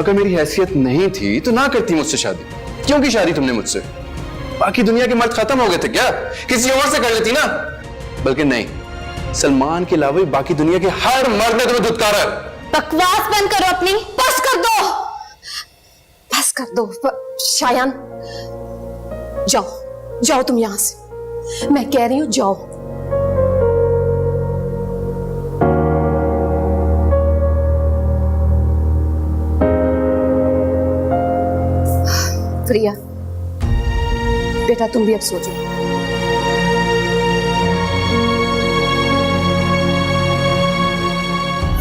अगर मेरी हैसियत नहीं थी तो ना करती मुझसे शादी। क्यों की शादी तुमने मुझसे? बाकी दुनिया के मर्द खत्म हो गए थे क्या? किसी और से कर लेती ना। बल्कि नहीं, सलमान के अलावा बाकी दुनिया के हर मर्द ने तुम्हें दुत्कारा है। बकवास बंद करो अपनी, बस कर दो, बस कर दो। शायान जाओ, जाओ तुम यहां से, मैं कह रही हूं जाओ। प्रिया बेटा, तुम भी अब सो जाओ।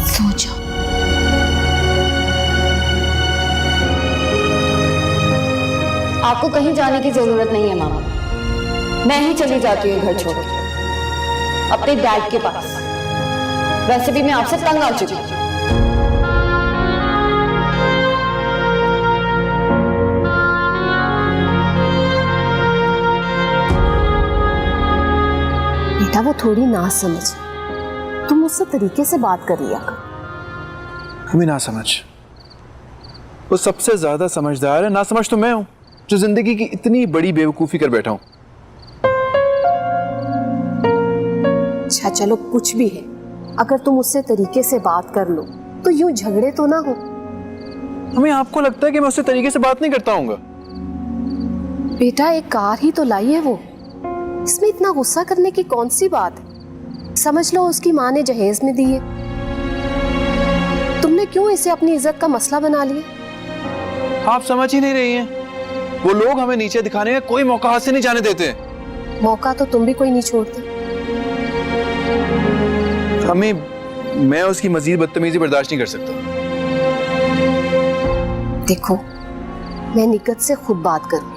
सो जाओ। आपको कहीं जाने की जरूरत नहीं है मामा, मैं ही चली जाती हूँ घर छोड़ अपने डैड के पास। वैसे भी मैं आपसे तंग आ चुकी हूँ। बेटा वो थोड़ी ना समझ, तुम मुझसे तरीके से बात कर लिया कर। हमें ना समझ, वो सबसे ज्यादा समझदार है। ना समझ तो मैं हूं जो जिंदगी की इतनी बड़ी बेवकूफी कर बैठा हूं। अच्छा चलो कुछ भी है, अगर तुम उससे तरीके से बात कर लो तो यूं झगड़े तो ना हो। हमें आपको लगता है कि मैं उससे तरीके से बात नहीं करता हूँगा? बेटा एक कार ही तो लाई है वो, इसमें इतना गुस्सा करने की कौन सी बात है? समझ लो उसकी माँ ने जहेज में दी है, तुमने क्यों इसे अपनी इज्जत का मसला बना लिया? आप समझ ही नहीं रही हैं। वो लोग हमें नीचे दिखाने का कोई मौका हाथ से नहीं जाने देते। मौका तो तुम भी कोई नहीं छोड़ते। हमें, मैं उसकी मजीद बदतमीजी बर्दाश्त नहीं कर सकता। देखो मैं निकट से खुद बात करूंगी,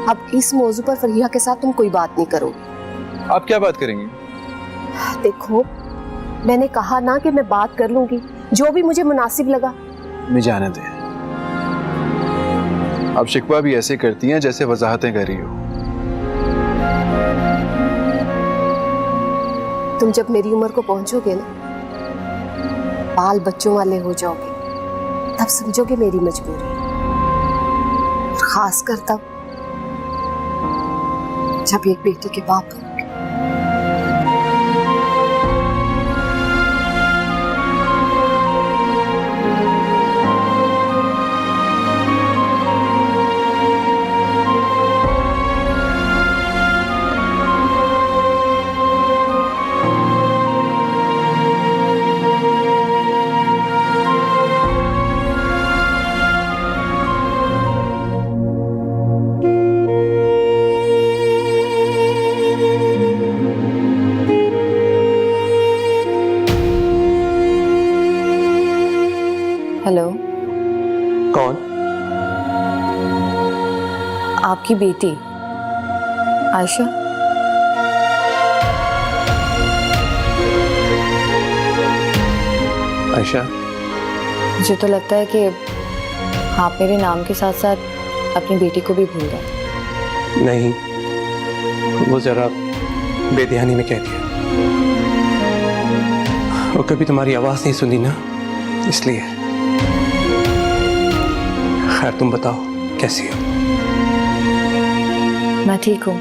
अब इस मौजू पर फरीहा के साथ तुम कोई बात नहीं करोगे। आप क्या बात करेंगे? देखो मैंने कहा ना कि मैं बात कर लूंगी, जो भी मुझे मुनासिब लगा। मैं जाने दें, अब शिकवा भी ऐसे करती हैं जैसे वजाहतें कर रही हो। तुम जब मेरी उम्र को पहुंचोगे ना, बाल बच्चों वाले हो जाओगे, तब समझोगे मेरी मजबूरी, खासकर तब जब एक बेटी के बाप हो। हेलो, कौन? आपकी बेटी आयशा। आयशा, मुझे तो लगता है कि आप मेरे नाम के साथ साथ अपनी बेटी को भी भूल गए। नहीं, वो जरा बेध्यानी में कह दिया। वो कभी तुम्हारी आवाज नहीं सुनी ना, इसलिए। खैर तुम बताओ कैसी हो? मैं ठीक हूँ।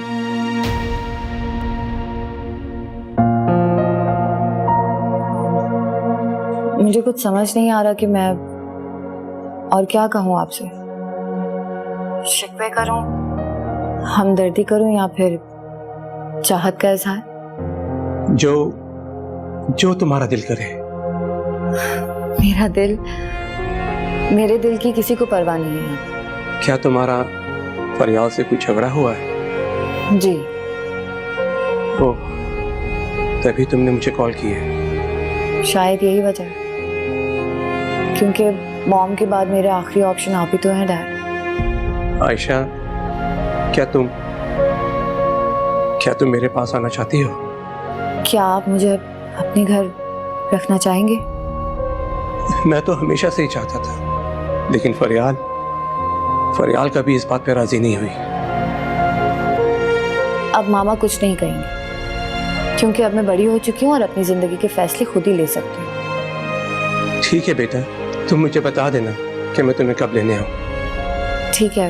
मुझे कुछ समझ नहीं आ रहा कि मैं और क्या कहूँ आपसे। शिकवे करूँ, हमदर्दी करूँ या फिर चाहत का इजहार? जो तुम्हारा दिल करे। मेरे दिल की किसी को परवाह नहीं है। क्या तुम्हारा फरियाल से कुछ झगड़ा हुआ है? जी। तो तभी तुमने मुझे कॉल की है? शायद यही वजह, क्योंकि मॉम के बाद मेरे आखिरी ऑप्शन आप ही तो हैं डैड। आयशा, क्या तुम मेरे पास आना चाहती हो? क्या आप मुझे अपने घर रखना चाहेंगे? मैं तो हमेशा से ही चाहता था, लेकिन फरियाल कभी इस बात पे राजी नहीं हुई। अब मामा कुछ नहीं कहेंगे, क्योंकि अब मैं बड़ी हो चुकी हूँ और अपनी जिंदगी के फैसले खुद ही ले सकती हूँ। ठीक है बेटा, तुम मुझे बता देना कि मैं तुम्हें कब लेने आऊँ। ठीक है,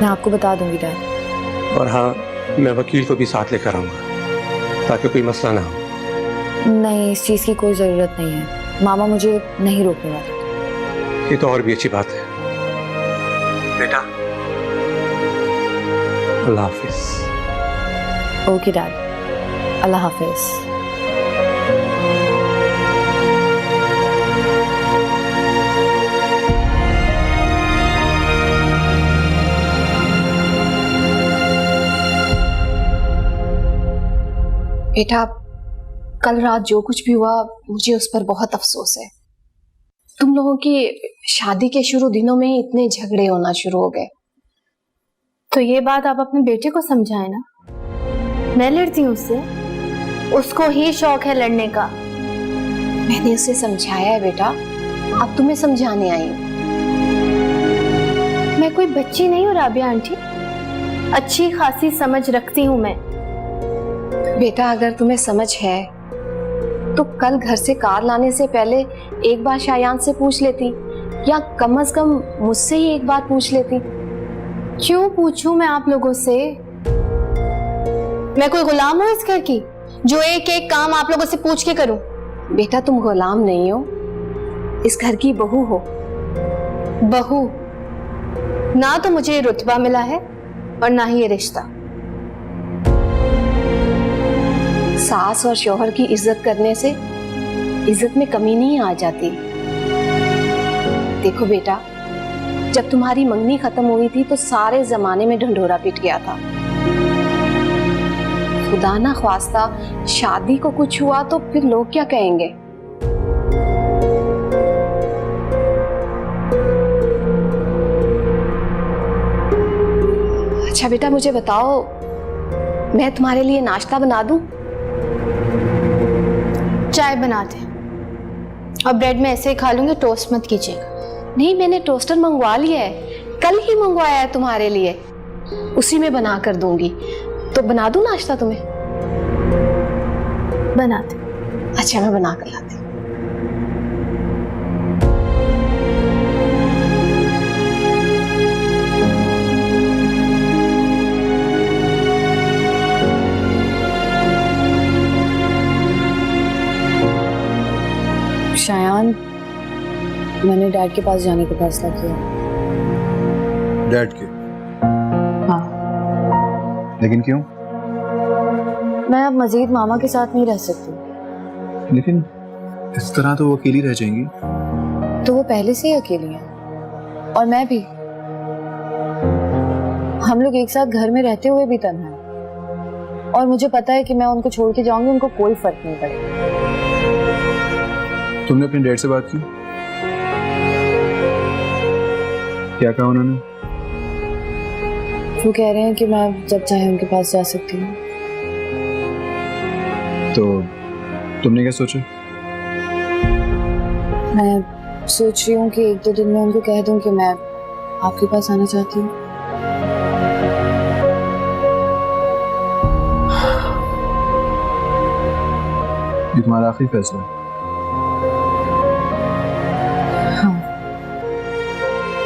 मैं आपको बता दूंगी डैड। और हाँ, मैं वकील को भी साथ लेकर आऊँगा ताकि कोई मसला ना हो। नहीं, इस चीज़ की कोई ज़रूरत नहीं है। मामा मुझे नहीं रोकने वाले। ये तो और भी अच्छी बात है। बेटा, अल्लाह हाफिज। ओके डैड, अल्लाह हाफिज। बेटा, कल रात जो कुछ भी हुआ मुझे उस पर बहुत अफसोस है। तुम लोगों की शादी के शुरू दिनों में ही इतने झगड़े होना शुरू हो गए। तो ये बात आप अपने बेटे को समझाएं ना। मैं लड़ती हूँ उससे, उसको ही शौक है लड़ने का। मैंने उसे समझाया है बेटा, अब तुम्हें समझाने आई हूँ। मैं कोई बच्ची नहीं हूँ राबिया आंटी, अच्छी खासी समझ रखती हूँ मैं। बेटा, अगर तुम्हें समझ है तो कल घर से कार लाने से पहले एक बार शायान से पूछ लेती, या कम से कम मुझसे ही एक बार पूछ लेती। क्यों पूछूं मैं आप लोगों से? मैं कोई गुलाम हूँ इस घर की जो एक एक काम आप लोगों से पूछ के करूं? बेटा, तुम गुलाम नहीं हो, इस घर की बहू हो। बहू ना तो मुझे रुतबा मिला है और ना ही ये रिश्ता। सास और शौहर की इज्जत करने से इज्जत में कमी नहीं आ जाती। देखो बेटा, जब तुम्हारी मंगनी खत्म हुई थी तो सारे जमाने में ढंढोरा पिट गया था। खुदा ना ख्वास्ता शादी को कुछ हुआ तो फिर लोग क्या कहेंगे? अच्छा बेटा, मुझे बताओ, मैं तुम्हारे लिए नाश्ता बना दूं? चाय बनाते और ब्रेड में ऐसे ही खा लूंगी, टोस्ट मत कीजिएगा। नहीं, मैंने टोस्टर मंगवा लिया है, कल ही मंगवाया है तुम्हारे लिए, उसी में बना कर दूंगी। तो बना दूं नाश्ता तुम्हें? बनाते। अच्छा, मैं बना कर लाती हूँ। शायान, मैंने डैड के पास जाने का फैसला किया। डैड के? हाँ। लेकिन क्यों? मैं अब मजीद मामा के साथ नहीं रह सकती। लेकिन इस तरह तो वो अकेली रह जाएंगी। तो वो पहले से ही अकेली हैं और मैं भी। हम लोग एक साथ घर में रहते हुए भी तन्हा हैं और मुझे पता है कि मैं उनको छोड़ के जाऊंगी, उनको कोई फर्क नहीं पड़ेगा। तुमने अपने डैड से बात की? क्या कहा उन्होंने? वो कह रहे हैं कि मैं जब चाहे उनके पास जा सकती हूँ। तो तुमने क्या सोचा? मैं सोच रही हूँ कि एक दो दिन में उनको कह दूँ कि मैं आपके पास आना चाहती हूँ। ये तुम्हारा आखिरी फैसला है? हाँ,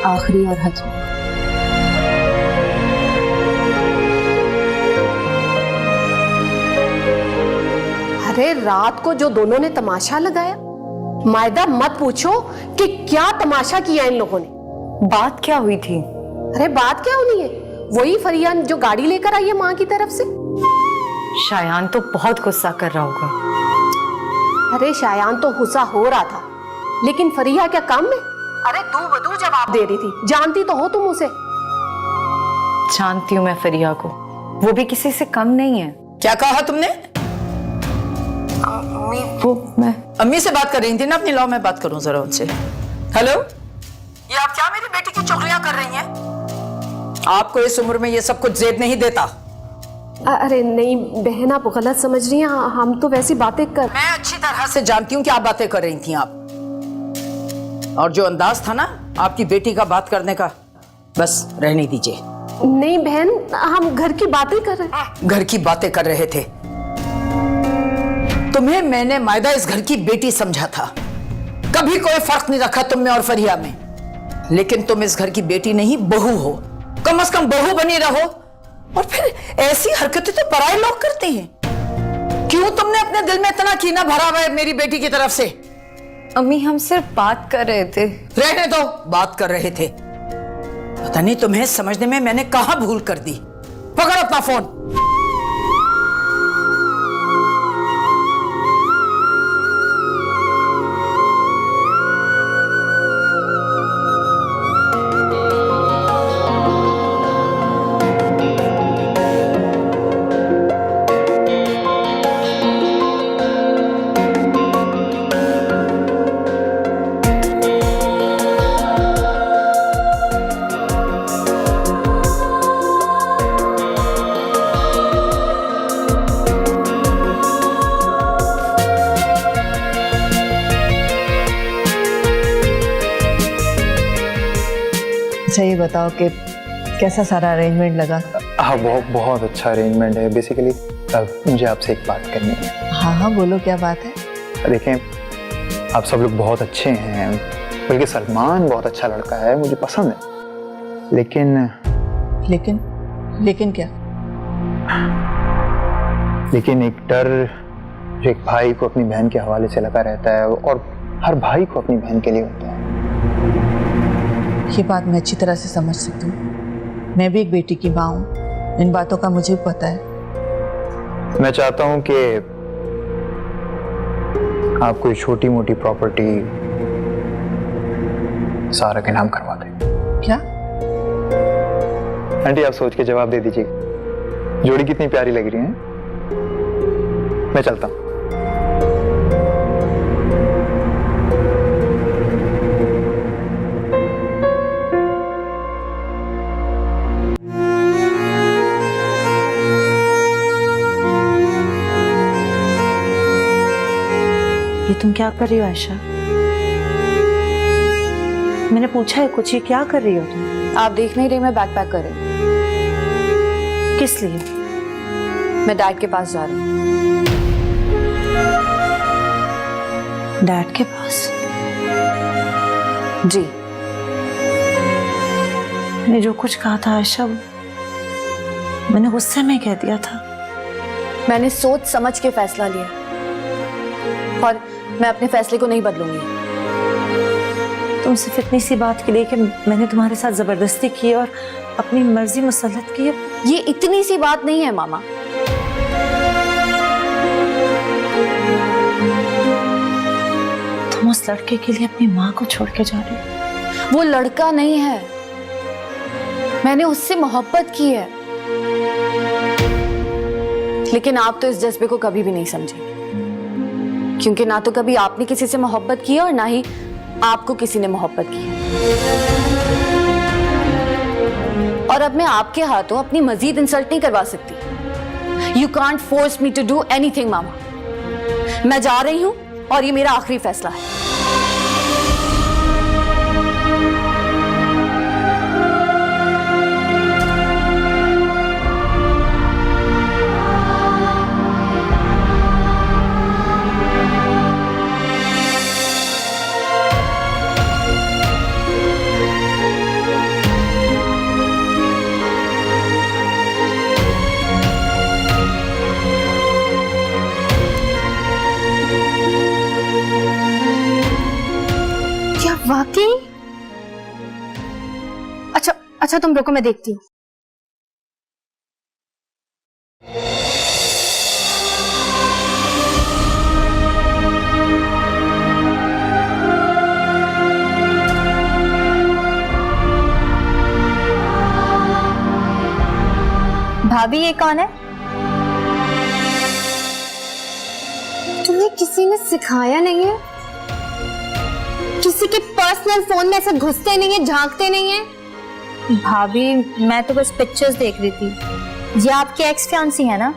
आखिरी और हद। अरे रात को जो दोनों ने तमाशा लगाया, मायदा मत पूछो कि क्या तमाशा किया इन लोगों ने। बात क्या हुई थी? अरे बात क्या होनी है, वही फरिया जो गाड़ी लेकर आई है माँ की तरफ से। शायान तो बहुत गुस्सा कर रहा होगा। अरे शायान तो गुस्सा हो रहा था, लेकिन फरिया क्या काम में? अरे दू बदू जवाब दे रही थी, जानती तो हो तुम उसे। जानती हूँ मैं फरिया को, वो भी किसी से कम नहीं है। क्या कहा तुमने? वो मैं अम्मी से बात कर रही थी ना अपनी। लाओ मैं बात करूं जरा उनसे। हेलो, ये आप क्या मेरी बेटी की चुगलियां कर रही हैं? आपको इस उम्र में ये सब कुछ जेब नहीं देता। अरे नहीं बहन, आप गलत समझ रही हैं, हम तो वैसी बातें कर। मैं अच्छी तरह से जानती हूँ क्या बातें कर रही थी आप, और जो अंदाज था ना आपकी बेटी का बात करने का, बस रहने दीजिए। नहीं बहन, हम घर की बातें कर रहे हैं। घर की बातें कर रहे थे? तुम्हें मैंने मायदा इस घर की बेटी समझा था, कभी कोई फर्क नहीं रखा तुम में और फरिया में। लेकिन तुम इस घर की बेटी नहीं बहू हो, कम से कम बहू बनी रहो। और फिर ऐसी हरकतें तो पराये लोग करते हैं। क्यों तुमने अपने दिल में इतना कीना भरा हुआ है मेरी बेटी की तरफ से? अम्मी हम सिर्फ बात कर रहे थे। रहने दो, बात कर रहे थे। पता नहीं तुम्हें समझने में मैंने कहां भूल कर दी। पकड़ो अपना फोन। अच्छा ये बताओ कि कैसा सारा अरेंजमेंट लगा? हाँ, बहुत अच्छा अरेंजमेंट है। बेसिकली मुझे आपसे एक बात करनी है। हाँ हाँ बोलो, क्या बात है? देखें, आप सब लोग बहुत अच्छे हैं, बल्कि सलमान बहुत अच्छा लड़का है, मुझे पसंद है। लेकिन क्या? लेकिन एक डर जो एक भाई को अपनी बहन के हवाले से लगा रहता है, और हर भाई को अपनी बहन के लिए होता है। ये बात मैं अच्छी तरह से समझ सकती हूँ। मैं भी एक बेटी की माँ हूँ, इन बातों का मुझे भी पता है। मैं चाहता हूँ कि आप कोई छोटी मोटी प्रॉपर्टी सारा के नाम करवा दें। क्या? आंटी आप सोच के जवाब दे दीजिए। जोड़ी कितनी प्यारी लग रही है। मैं चलता हूँ। ये तुम क्या कर रही हो आयशा? मैंने पूछा है कुछ, ये क्या कर रही हो तुम? आप देख नहीं रही मैं बैग पैक कर रही हूँ। किस लिए? मैं डैड के पास जा रही हूँ। डैड के पास? जी। मैंने जो कुछ कहा था आयशा, मैंने गुस्से में कह दिया था। मैंने सोच समझ के फैसला लिया और मैं अपने फैसले को नहीं बदलूंगी। तुम सिर्फ इतनी सी बात के लिए कि मैंने तुम्हारे साथ जबरदस्ती की और अपनी मर्जी मुसल्लत की है। ये इतनी सी बात नहीं है मामा। तुम उस लड़के के लिए अपनी माँ को छोड़ के जा रही हो। वो लड़का नहीं है, मैंने उससे मोहब्बत की है। लेकिन आप तो इस जज्बे को कभी भी नहीं समझेंगे, क्योंकि ना तो कभी आपने किसी से मोहब्बत की और ना ही आपको किसी ने मोहब्बत की। और अब मैं आपके हाथों अपनी मजीद इंसल्ट नहीं करवा सकती। You can't force me to do anything मामा। मैं जा रही हूं और ये मेरा आखिरी फैसला है। वाकई? अच्छा तुम रुको, मैं देखती हूँ। भाभी ये कौन है? तुम्हें किसी ने सिखाया नहीं है? किसी के पर्सनल फोन में ऐसे घुसते नहीं है, झांकते नहीं है? भाभी मैं तो बस पिक्चर्स देख रही थी। ये आपकी एक्स फियांसी है ना?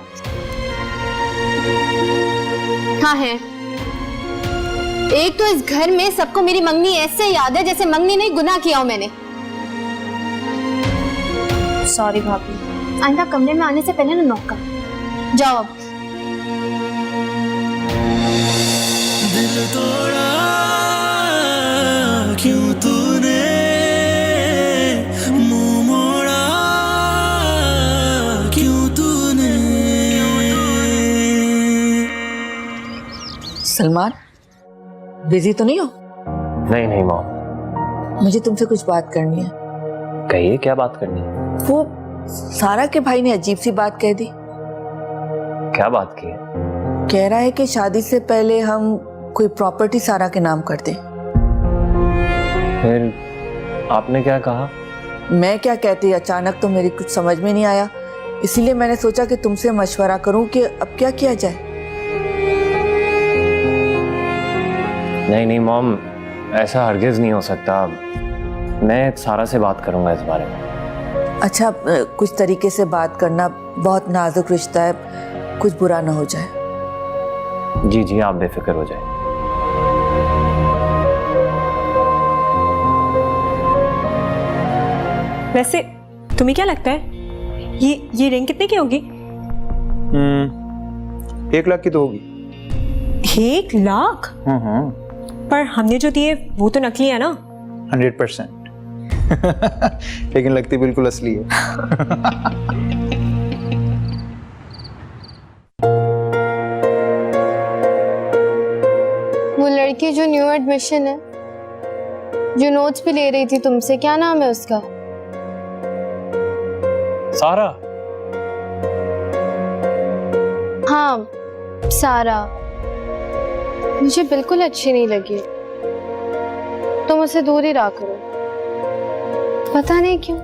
हाँ है। एक तो इस घर में सबको मेरी मंगनी ऐसे याद है जैसे मंगनी नहीं गुनाह किया हो मैंने। सॉरी भाभी। आइंदा कमरे में आने से पहले ना नॉक कर जाओ। अब दिल तोड़ा क्यों तूने, सलमान, बिजी तो नहीं हो? नहीं नहीं मॉम। मुझे तुमसे कुछ बात करनी है। कहिए, क्या बात करनी है? वो सारा के भाई ने अजीब सी बात कह दी। क्या बात की है? कह रहा है कि शादी से पहले हम कोई प्रॉपर्टी सारा के नाम कर दें। फिर आपने क्या कहा? मैं क्या कहती, अचानक तो मेरी कुछ समझ में नहीं आया, इसीलिए मैंने सोचा कि तुमसे मशवरा करूं कि अब क्या किया जाए। नहीं नहीं मॉम, ऐसा हरगिज नहीं हो सकता। मैं सारा से बात करूंगा इस बारे में। अच्छा, कुछ तरीके से बात करना, बहुत नाजुक रिश्ता है, कुछ बुरा ना हो जाए। जी जी, आप बेफिक्र हो जाए। वैसे तुम्हें क्या लगता है ये रिंग कितने की होगी? 1 लाख की तो होगी। 1 लाख? पर हमने जो दिए वो तो नकली है ना? 100%। लेकिन लगती बिल्कुल असली है। वो लड़की जो न्यू एडमिशन है, जो नोट्स भी ले रही थी तुमसे, क्या नाम है उसका? सारा? हाँ, सारा। मुझे बिल्कुल अच्छी नहीं लगी। तुम उसे दूर ही रहा करो। पता नहीं क्यों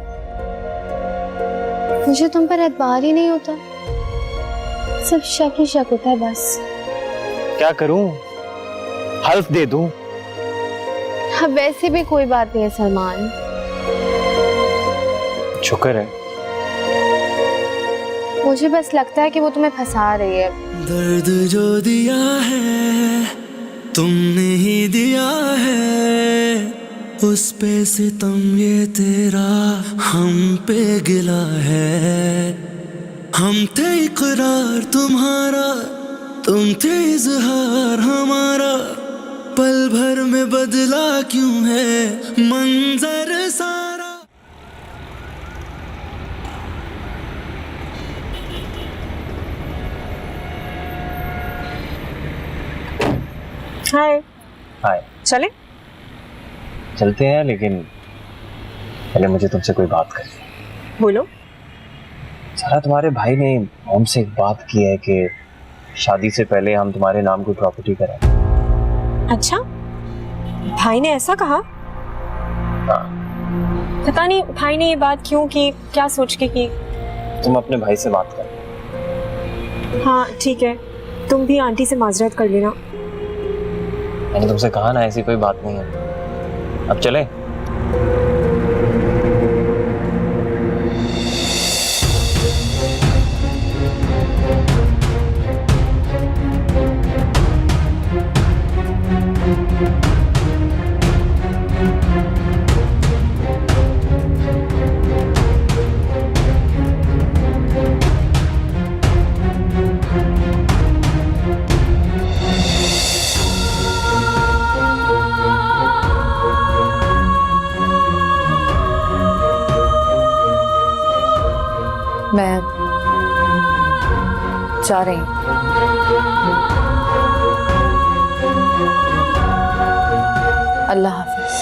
मुझे तुम पर एतबार ही नहीं होता, सिर्फ शक ही शक होता है बस। क्या करूं? हल्फ दे दूं? अब वैसे भी कोई बात नहीं है सलमान। शुक्र है। मुझे बस लगता है कि वो तुम्हें फंसा रही है। दर्द जो दिया है तुमने ही दिया है, उस पे सितम ये तेरा हम पे गिला है। हम थे इकरार तुम्हारा, तुम थे इजहार हमारा, पल भर में बदला क्यों है मंजर सारा। हाय। हाय। चले? चलते हैं, लेकिन पहले मुझे तुमसे कोई बात करनी है। बोलो। सारा, तुम्हारे भाई ने हमसे एक बात की है कि शादी से पहले हम तुम्हारे नाम की प्रॉपर्टी कराएं। अच्छा, भाई ने ऐसा कहा? हाँ। पता नहीं भाई ने ये बात क्यों की, क्या सोच के की। तुम अपने भाई से बात कर। हाँ ठीक है, तुम भी आंटी से माजरत कर लेना। मैंने तुमसे कहा ना, ऐसी कोई बात नहीं है। अब चले? मैं जा रही हूँ। अल्लाह हाफिज।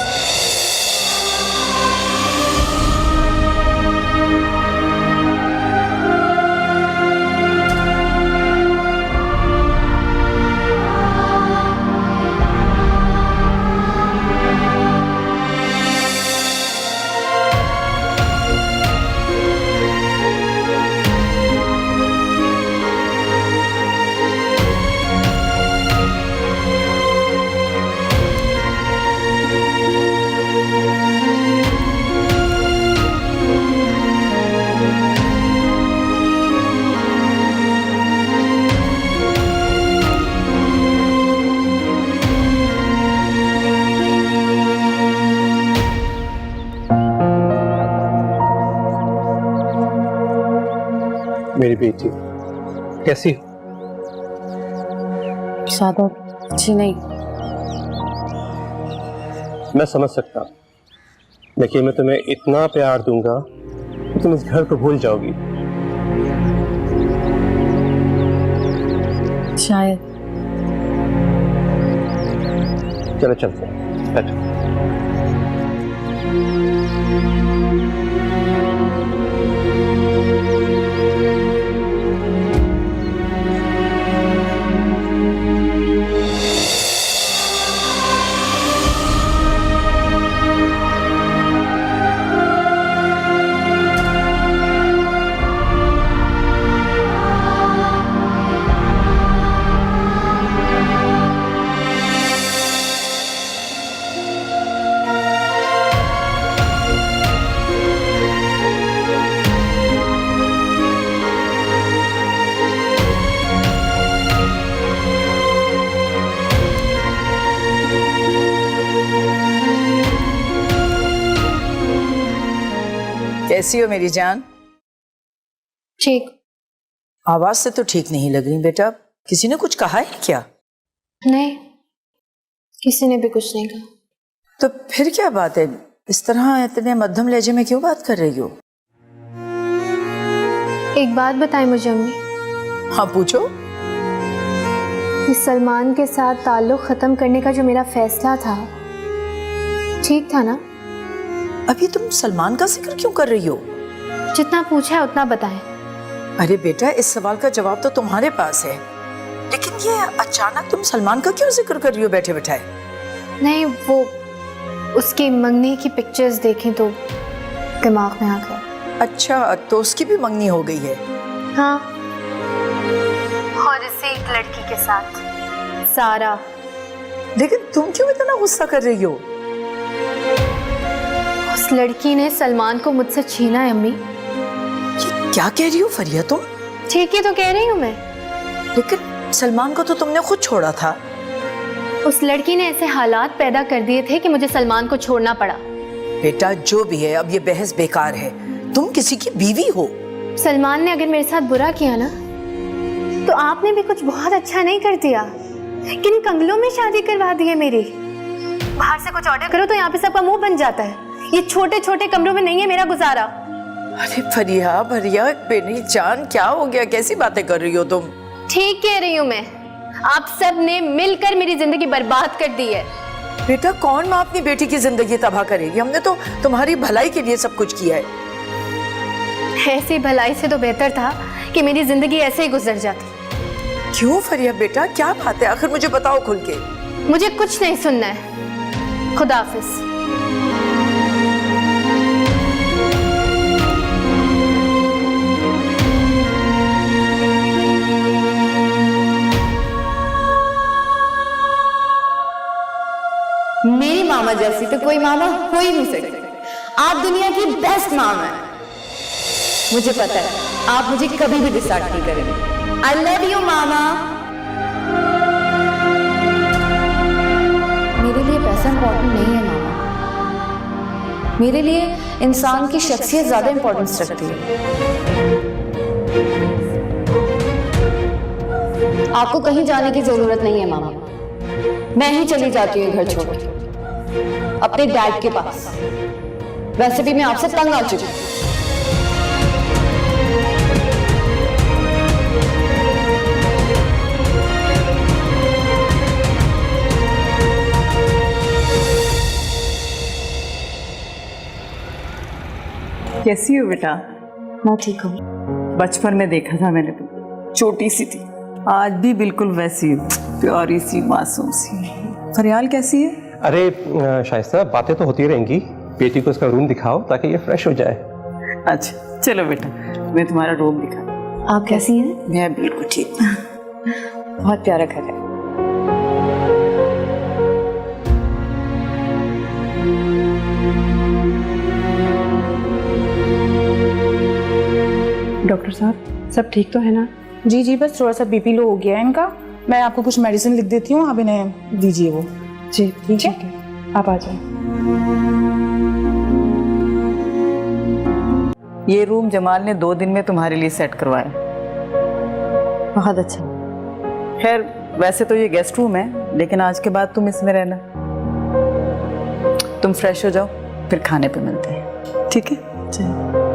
मेरी बेटी कैसी हो? ज्यादा अच्छी नहीं। मैं समझ सकता हूँ, लेकिन मैं तुम्हें इतना प्यार दूंगा कि तुम इस घर को भूल जाओगी। शायद चलो चलते हैं, बैठो। कैसी हो मेरी जान? ठीक। आवाज से तो ठीक नहीं लग रही बेटा, किसी ने कुछ कहा है क्या? नहीं, किसी ने भी कुछ नहीं कहा। तो फिर क्या बात है, इस तरह इतने मध्यम लहजे में क्यों बात कर रही हो? एक बात बताएं मुझे अम्मी। हाँ पूछो। इस सलमान के साथ ताल्लुक खत्म करने का जो मेरा फैसला था, ठीक था ना? अभी तुम सलमान का जिक्र क्यों कर रही हो? जितना पूछा है उतना बताएं। अरे बेटा, इस सवाल का जवाब तो तुम्हारे पास है, लेकिन ये अचानक तुम सलमान का क्यों जिक्र कर रही हो बैठे बैठाए? नहीं, वो उसके मंगनी की पिक्चर्स देखें तो दिमाग में आ गया। अच्छा, तो उसकी भी मंगनी हो गई है? हाँ, और इसे एक लड़की के साथ, सारा। लेकिन तुम क्यों इतना गुस्सा कर रही हो? उस लड़की ने सलमान को मुझसे छीना है अम्मी। ये क्या कह रही हो फरिया तुम? ठीक ही तो कह रही हूँ मैं। लेकिन सलमान को तो तुमने खुद छोड़ा था। उस लड़की ने ऐसे हालात पैदा कर दिए थे कि मुझे सलमान को छोड़ना पड़ा। बेटा जो भी है, अब ये बहस बेकार है, तुम किसी की बीवी हो। सलमान ने अगर मेरे साथ बुरा किया ना, तो आपने भी कुछ बहुत अच्छा नहीं कर दिया। किन कंगलों में शादी करवा दी है मेरी। बाहर से कुछ ऑर्डर करो तो यहाँ पे सबका मुंह बन जाता है। ये छोटे छोटे कमरों में नहीं है मेरा गुजारा। अरे फरिया भरिया मेरी जान, क्या हो गया, कैसी बातें कर रही हो तुम? ठीक कह रही हूँ मैं, आप सब ने मिलकर मेरी जिंदगी बर्बाद कर दी है। बेटा कौन माँ अपनी बेटी की जिंदगी तबाह करेगी? हमने तो तुम्हारी भलाई के लिए सब कुछ किया है। ऐसी भलाई से तो बेहतर था कि मेरी जिंदगी ऐसे ही गुजर जाती। क्यों फरिया बेटा, क्या बात है, आखिर मुझे बताओ खुल के। मुझे कुछ नहीं सुनना है। खुदा हाफिज। मेरी मामा जैसी तो कोई मामा हो ही नहीं सकती। आप दुनिया की बेस्ट मामा है। मुझे पता है आप मुझे कभी भी डिसऑर्ड नहीं करेंगे। आई लव यू मामा। मेरे लिए पैसा इंपॉर्टेंट नहीं है मामा, मेरे लिए इंसान की शख्सियत ज्यादा इंपॉर्टेंस रखती है। आपको कहीं जाने की जरूरत नहीं है मामा, मैं ही चली जाती हूँ घर छोड़ के अपने डैड के पास। वैसे भी मैं आपसे तंग आ चुकी हूँ। कैसी हो बेटा? मैं ठीक हूँ। बचपन में देखा था मैंने तुम, छोटी सी थी, आज भी बिल्कुल वैसी हो, प्यारी सी मासूम सी। फरियाल कैसी है? अरे शाइस्ता, बातें तो होती रहेंगी, बेटी को उसका रूम दिखाओ ताकि ये फ्रेश हो जाए। अच्छा चलो बेटा, मैं तुम्हारा रूम दिखा। आप कैसी हैं? मैं बिल्कुल ठीक। बहुत प्यारा घर है। डॉक्टर साहब, सब ठीक तो है ना? जी जी, बस थोड़ा सा बीपी लो हो गया है इनका। मैं आपको कुछ मेडिसिन लिख देती हूँ, आप इन्हें दीजिए वो। जी ठीक है, आप आ जाए। ये रूम जमाल ने 2 दिन में तुम्हारे लिए सेट करवाया। बहुत अच्छा। खैर वैसे तो ये गेस्ट रूम है, लेकिन आज के बाद तुम इसमें रहना। तुम फ्रेश हो जाओ, फिर खाने पे मिलते हैं, ठीक है? चलो।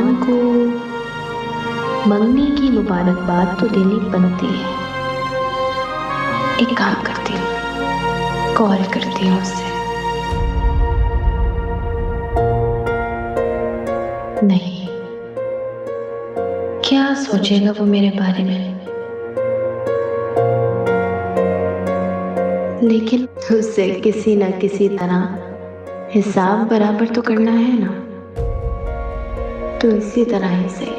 सलमान को मंगनी की मुबारकबाद तो देनी बनती है। एक काम करती हूँ, कॉल करती हूँ उससे। नहीं, क्या सोचेगा वो मेरे बारे में, लेकिन उससे किसी न किसी तरह हिसाब बराबर तो करना है ना, तो इसी तरह ही सही।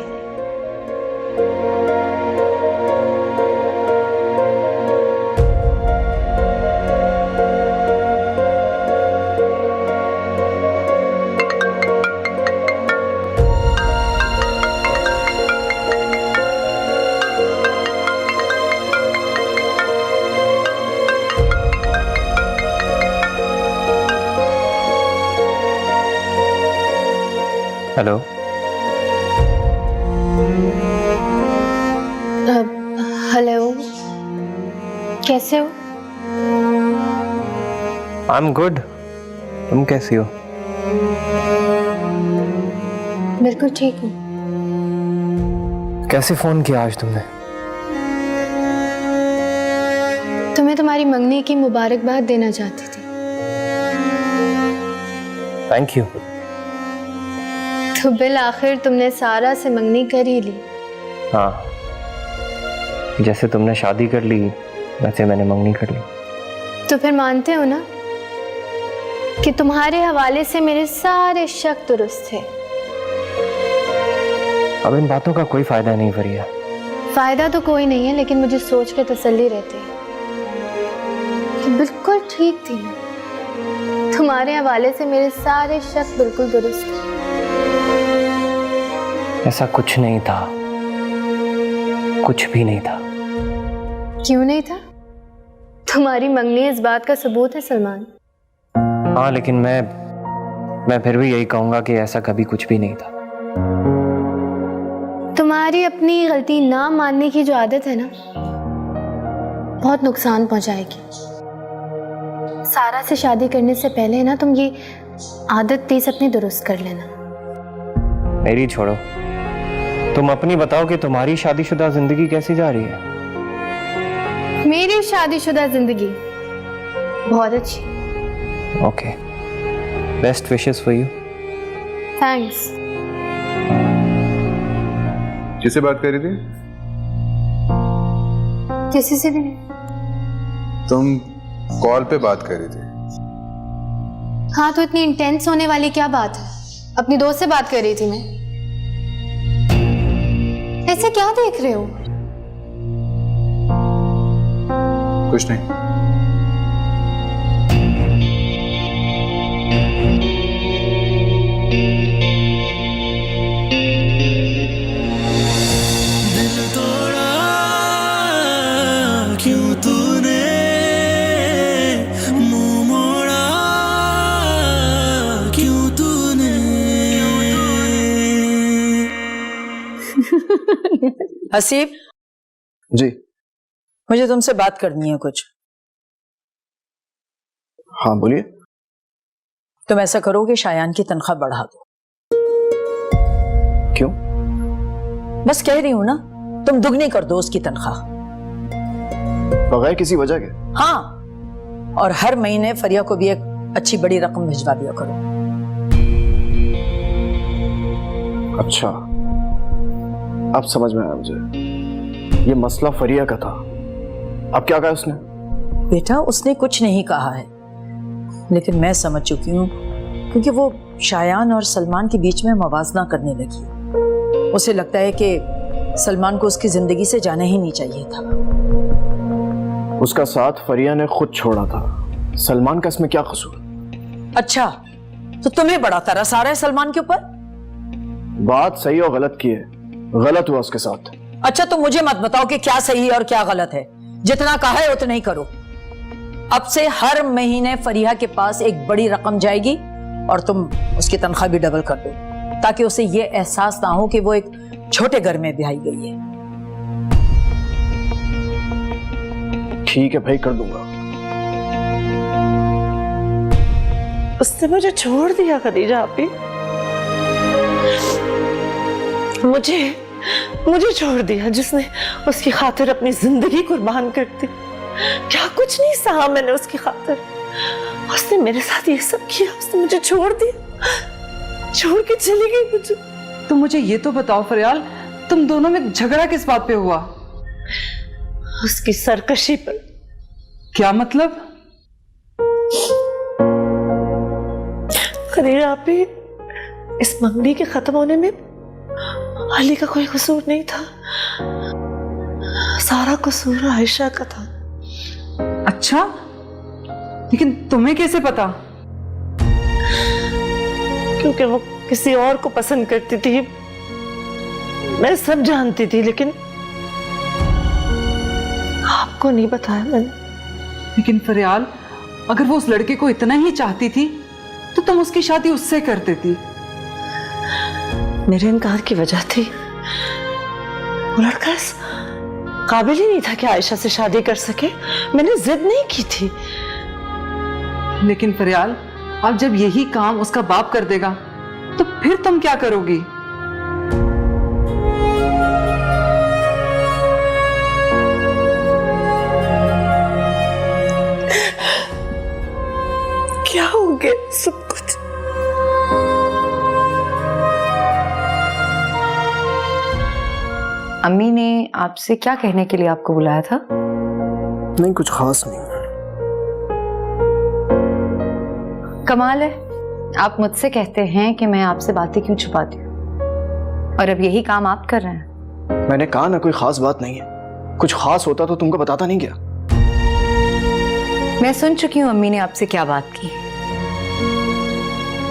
हेलो। हेलो, कैसे हो? I am good. तुम कैसी हो? बिल्कुल ठीक हूँ। कैसे फोन किया आज तुमने? तुम्हें तुम्हारी मंगनी की मुबारकबाद देना चाहती थी। Thank you. तो बिल आखिर तुमने सारा से मंगनी कर ही ली। हाँ, जैसे तुमने शादी कर ली वैसे मैंने मंगनी कर ली। तो फिर मानते हो ना कि तुम्हारे हवाले से मेरे सारे शक दुरुस्त थे। अब इन बातों का कोई फायदा नहीं फरिया। फायदा तो कोई नहीं है, लेकिन मुझे सोच के तसल्ली रहती है कि बिल्कुल ठीक थी मैं। तुम्हारे हवाले से मेरे सारे शक बिल्कुल दुरुस्त थे। ऐसा कुछ नहीं था, कुछ भी नहीं था। क्यों नहीं था? तुम्हारी मंगनी इस बात का सबूत है सलमान। हाँ, लेकिन मैं फिर भी यही कहूंगा कि ऐसा कभी कुछ भी नहीं था। तुम्हारी अपनी गलती ना मानने की जो आदत है ना, बहुत नुकसान पहुंचाएगी। सारा से शादी करने से पहले ना तुम ये आदत प्लीज अपनी दुरुस्त कर लेना। मेरी छोड़ो, तुम अपनी बताओ कि तुम्हारी शादीशुदा जिंदगी कैसी जा रही है? मेरी शादीशुदा जिंदगी बहुत अच्छी। Okay, best wishes for you. Thanks. किससे बात कर रही थी? किसी से भी नहीं। तुम कॉल पे बात कर रही थी? हाँ, तो इतनी इंटेंस होने वाली क्या बात है? अपनी दोस्त से बात कर रही थी मैं। ऐसे क्या देख रहे हो? कुछ नहीं। दिल तोड़ा क्यों तूने, मुंह मोड़ा क्यों तूने। हसीब जी। मुझे तुमसे बात करनी है कुछ। हाँ बोलिए। तुम ऐसा करो कि शायान की तनख्वाह बढ़ा दो। क्यों? बस कह रही हूं ना, तुम दुगनी कर दो उसकी तनख्वाह। बगैर किसी वजह के? हाँ, और हर महीने फरिया को भी एक अच्छी बड़ी रकम भिजवा दिया करो। अच्छा, अब समझ में आया मुझे। ये मसला फरिया का था। अब क्या कहा उसने? बेटा, उसने कुछ नहीं कहा है, लेकिन मैं समझ चुकी हूँ, क्योंकि वो शायान और सलमान के बीच में मवाजना करने लगी। उसे लगता है कि सलमान को उसकी जिंदगी से जाना ही नहीं चाहिए था। उसका साथ फरिया ने खुद छोड़ा था। सलमान का इसमें क्या कसूर? अच्छा, तो तुम्हें बड़ा तरस आ रहा है सलमान के ऊपर? बात सही और गलत की है। गलत हुआ उसके साथ। अच्छा, तो मुझे मत बताओ कि क्या सही और क्या गलत है। जितना कहा है उतना ही करो। अब से हर महीने फरिया के पास एक बड़ी रकम जाएगी और तुम उसकी तनख्वाह भी डबल कर दो, ताकि उसे ये एहसास ना हो कि वो एक छोटे घर में ब्याही गई है। ठीक है भाई, कर दूंगा। उसने मुझे छोड़ दिया खदीजा। आपी मुझे छोड़ दिया जिसने उसकी खातिर अपनी जिंदगी कुर्बान कर दी। क्या कुछ नहीं सहा मैंने उसकी खातिर। उसने मेरे साथ ये सब किया, उसने मुझे छोड़ दिया, छोड़ के चली गई मुझे। तुम मुझे ये तो बताओ फरियाल, तुम दोनों में झगड़ा किस बात पे हुआ? उसकी सरकशी पर। क्या मतलब? खरीर आपी, इस मंगनी के खत्म होने में अली का कोई कसूर नहीं था, सारा कसूर आयशा का था। अच्छा, लेकिन तुम्हें कैसे पता? क्योंकि वो किसी और को पसंद करती थी, मैं सब जानती थी, लेकिन आपको नहीं बताया मैंने। लेकिन फरियाल, अगर वो उस लड़के को इतना ही चाहती थी तो तुम उसकी शादी उससे कर देती। मेरे इनकार की वजह थी, वो लड़का इस काबिल ही नहीं था कि आयशा से शादी कर सके। मैंने जिद नहीं की थी। लेकिन फरियाल, अब जब यही काम उसका बाप कर देगा तो फिर तुम क्या करोगी? क्या हो गया सब कुछ? अम्मी ने आपसे क्या कहने के लिए आपको बुलाया था? नहीं, कुछ खास नहीं। कमाल है, आप मुझसे कहते हैं कि मैं आपसे बातें क्यों छुपाती हूँ, और अब यही काम आप कर रहे हैं। मैंने कहा ना कोई खास बात नहीं है। कुछ खास होता तो तुमको बताता नहीं क्या? मैं सुन चुकी हूँ अम्मी ने आपसे क्या बात की,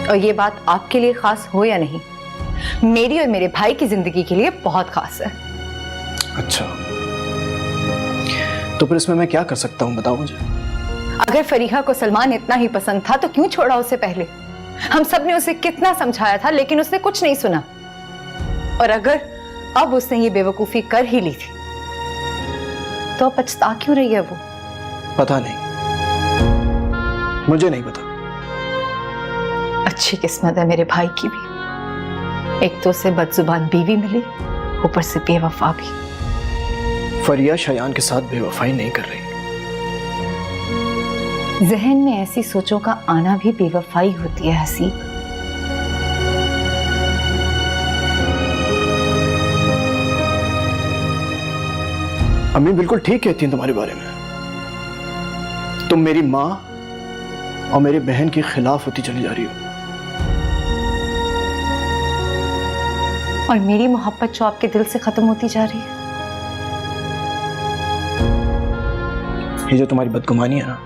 और ये बात आपके लिए खास हो या नहीं, मेरी और मेरे भाई की जिंदगी के लिए बहुत खास है। अच्छा, तो फिर इसमें मैं क्या कर सकता हूँ, बताओ मुझे। अगर फरीहा को सलमान इतना ही पसंद था तो क्यों छोड़ा उसे पहले? हम सब ने उसे कितना समझाया था, लेकिन उसने कुछ नहीं सुना। और अगर अब उसने ये बेवकूफी कर ही ली थी तो पछता क्यों रही है वो? पता नहीं, मुझे नहीं पता। अच्छी किस्मत है मेरे भाई की भी, एक तो उसे बदजुबान बीवी मिली, ऊपर से बेवफा भी। फरिया शयान के साथ बेवफाई नहीं कर रही। जहन में ऐसी सोचों का आना भी बेवफाई होती है हसीब। अम्मी बिल्कुल ठीक कहती हैं तुम्हारे बारे में। तुम मेरी माँ और मेरी बहन के खिलाफ होती चली जा रही हो, और मेरी मोहब्बत जो आपके दिल से खत्म होती जा रही है। ये जो तुम्हारी बदगुमानी है ना,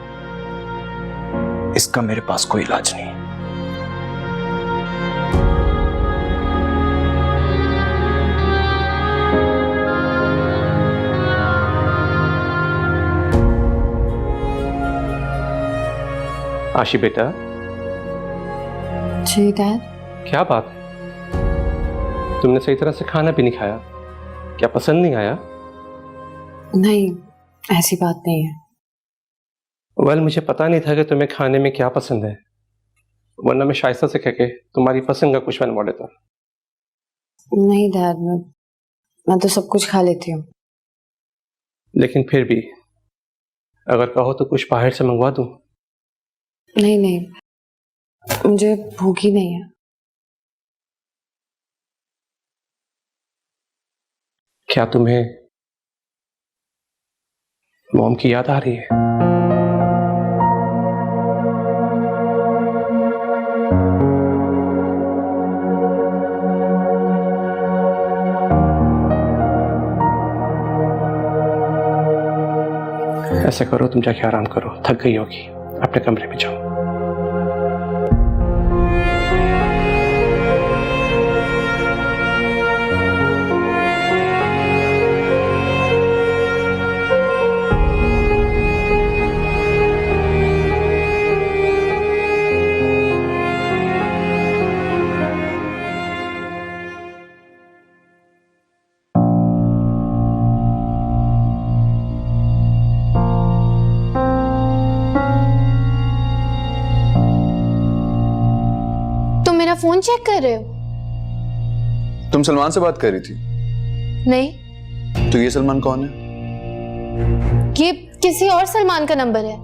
इसका मेरे पास कोई इलाज नहीं है। आशी बेटा। जी डैड। क्या बात है, तुमने सही तरह से खाना भी नहीं खाया? क्या पसंद नहीं आया? नहीं, ऐसी बात नहीं है। वेल, मुझे पता नहीं था कि तुम्हें खाने में क्या पसंद है, वरना मैं शाइस्ता से कह के तुम्हारी पसंद का कुछ बनवा लेता। नहीं डैड, मैं तो सब कुछ खा लेती हूँ। लेकिन फिर भी अगर कहो तो कुछ बाहर से मंगवा दूं? नहीं नहीं, मुझे भूख ही नहीं है। क्या तुम्हें मॉम की याद आ रही है? ऐसा करो, तुम जाके आराम करो, थक गई होगी, अपने कमरे में जाओ। फोन चेक कर रहे हो? तुम सलमान से बात कर रही थी? नहीं, तो ये सलमान कौन है? ये किसी और सलमान का नंबर है।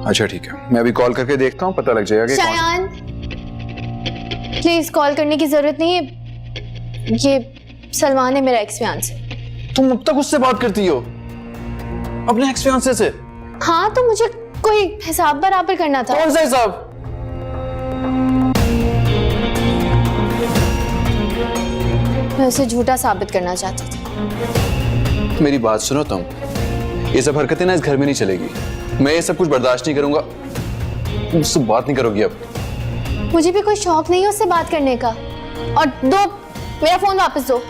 अच्छा ठीक है, मैं अभी कॉल करके देखता हूँ, पता लग जाएगा कि कौन है। शायान, प्लीज कॉल करने की जरूरत नहीं है। ये सलमान है, मेरा एक्स फियांसे। तुम अब तक उससे बात करती हो? अपने एक्स फियांसे से? हाँ, तो मुझे कोई हिसाब बराबर करना था। कौन सा हिसाब? मैं उसे झूठा साबित करना चाहती थी। मेरी बात सुनो तुम, ये सब हरकतें ना इस घर में नहीं चलेगी। मैं ये सब कुछ बर्दाश्त नहीं करूंगा। मुझसे बात नहीं करोगी अब? मुझे भी कोई शौक नहीं है उससे बात करने का। और दो, मेरा फोन वापस दो।